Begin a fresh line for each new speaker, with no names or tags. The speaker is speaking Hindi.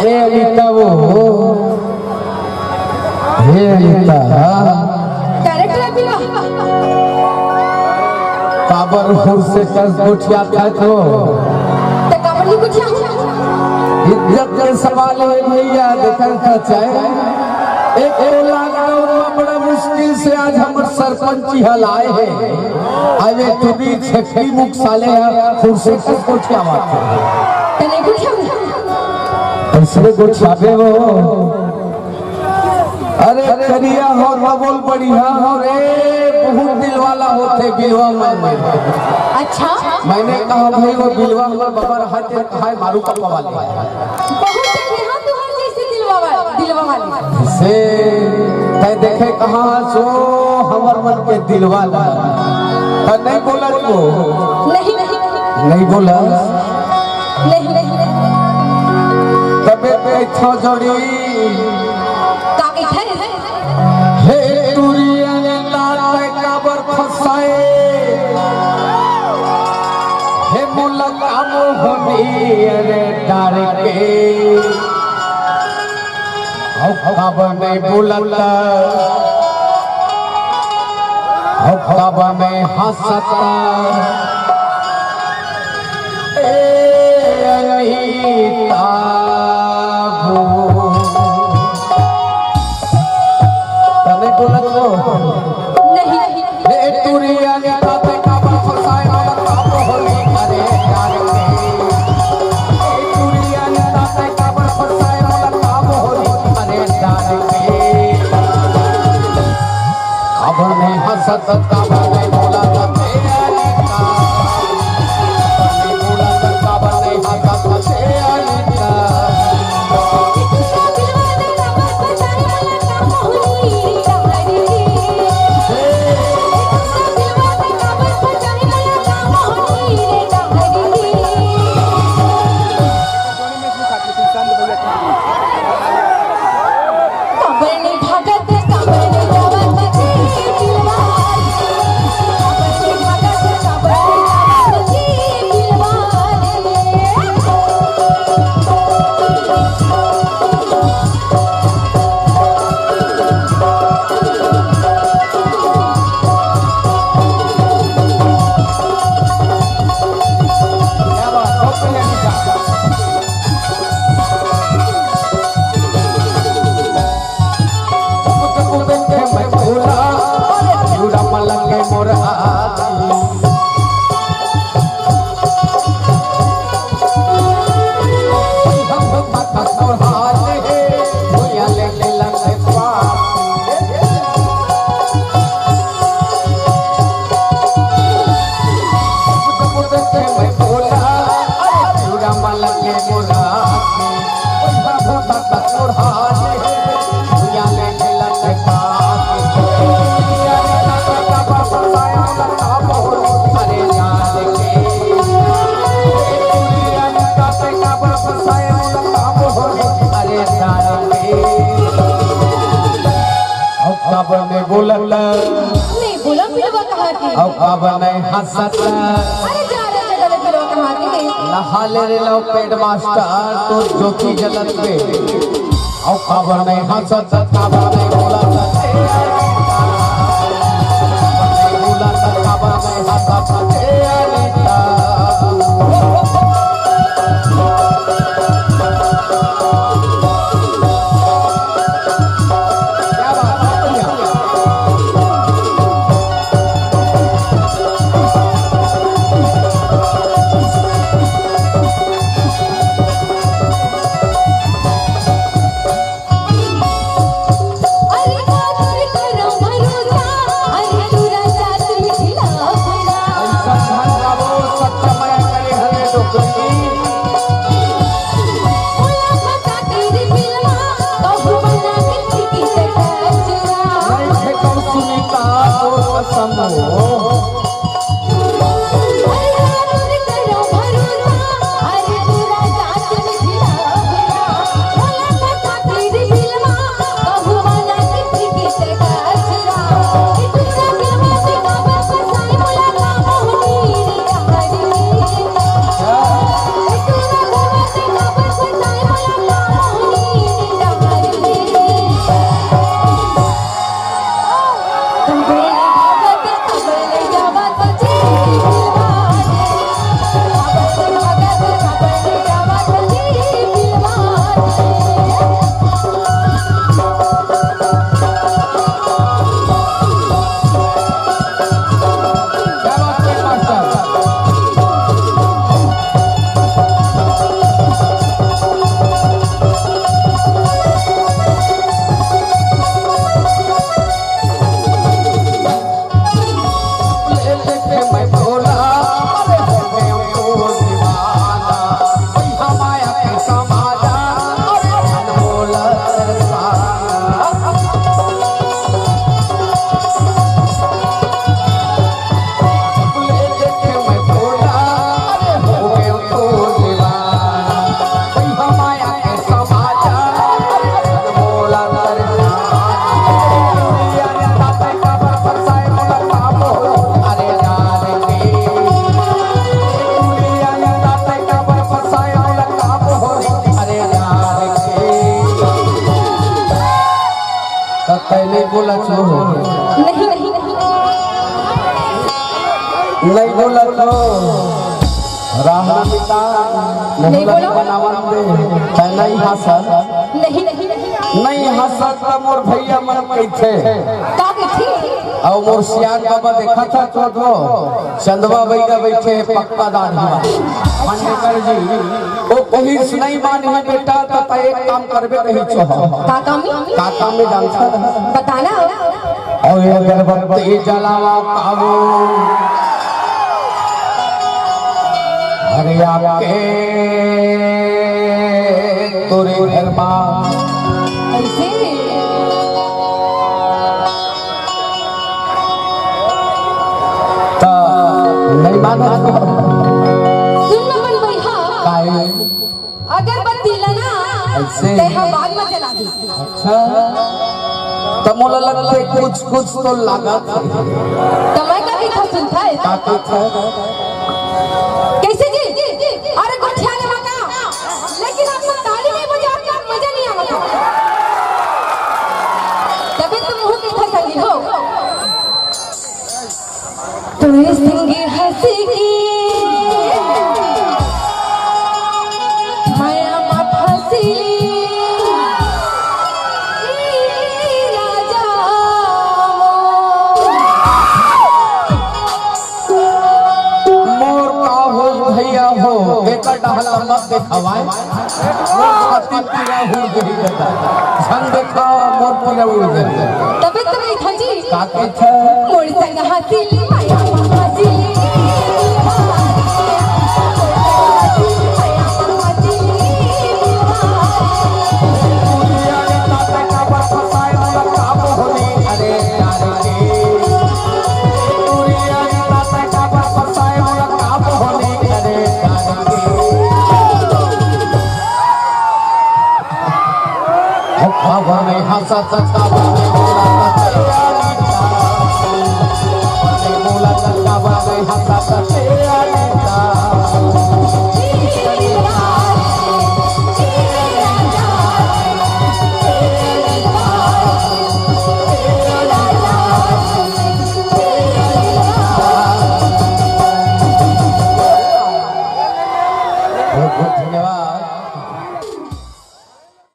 ए अनीता वो हे अनीता
कैरेक्टर भी
काबर हुर से कर गोठिया था तो
काबर की गोठिया
इज्जत के सवाल है भैया देखल का चाहे एक लॉकडाउन बड़ा मुश्किल से आज हम सरपंच हल आए हैं आवे तुदी छठी मुख साले हुर से कर गोठिया बात
तने गोठिया
इसमें गोठियाबे वो अरे करिया हो बोल बढ़िया हो रे बहुत दिल वाला होते बिलवा में
अच्छा
मैंने कहा भाई वो बिलवा में बाबा हाथे खाए मारू पापा वाले
बहुत यहाँ तुम्हारे जैसे दिलवा वाले
से तय देखे कहाँ सो हमर मन के दिल वाला नहीं बोला वो नहीं बोला
नहीं
तबे पे छो जोड़ी हे टूरिया ने लाल काबर फसाए हे मुलाकाम होनी अरे डार के काबर नहीं बुलता काबर में हंसता
नहीं बोला बिलवा कहाँ थी
अब काबर नहीं हंसता
अरे जा रहे जगह बिलवा कहाँ थी
नहाले रे लो पेड मास्टर तो ज्योति जलत पे अब काबर नहीं हंसता काबर नहीं बोला काबर नहीं हंसता नहीं बोला तो
नहीं नहीं
नहीं बोला तो राम पिता
नहीं बोला।
बनावन दे नहीं हंसत
नहीं नहीं
नहीं हंसत त मोर भैया मन कैथे
का कहती
और मोर सियान बाबा देखा था तो चंदवा भैया बैठे पक्का दाढ़ी मंडेकर जी वो कहीं से नहीं मानी बेटा तो एक काम करबे नहीं चाह काका में जानता
बताना
और अगरबत्ती जलावा काबू अरे आपके तोरे घर में
ऐसे
तो नहीं माना
सुन मन भैया
काहे
अगरबत्ती लाना
ऐसे?
ते हम बाद में जला दी
अच्छा तो मोला लगता है कुछ तो लगा था
तो मैं कभी था सुनता है
काका था
कैसे जी अरे गोठिया ने बता लेकिन आपको ताली नहीं बजा के मजा नहीं आता तभी तुम मुंह की फंसी हो तुम्हें सिंगी हंसी की माया मा फंसी राजा
मोर का हो भैया हो एक डहला मत दिखावाए मोर पति पूरा उड़ गई गदा संग देखा मोर पूरा उड़ गई
तभी तुम नहीं था जी
काके था
मोर संग हंसी माया मा हंसी
हंसा सचा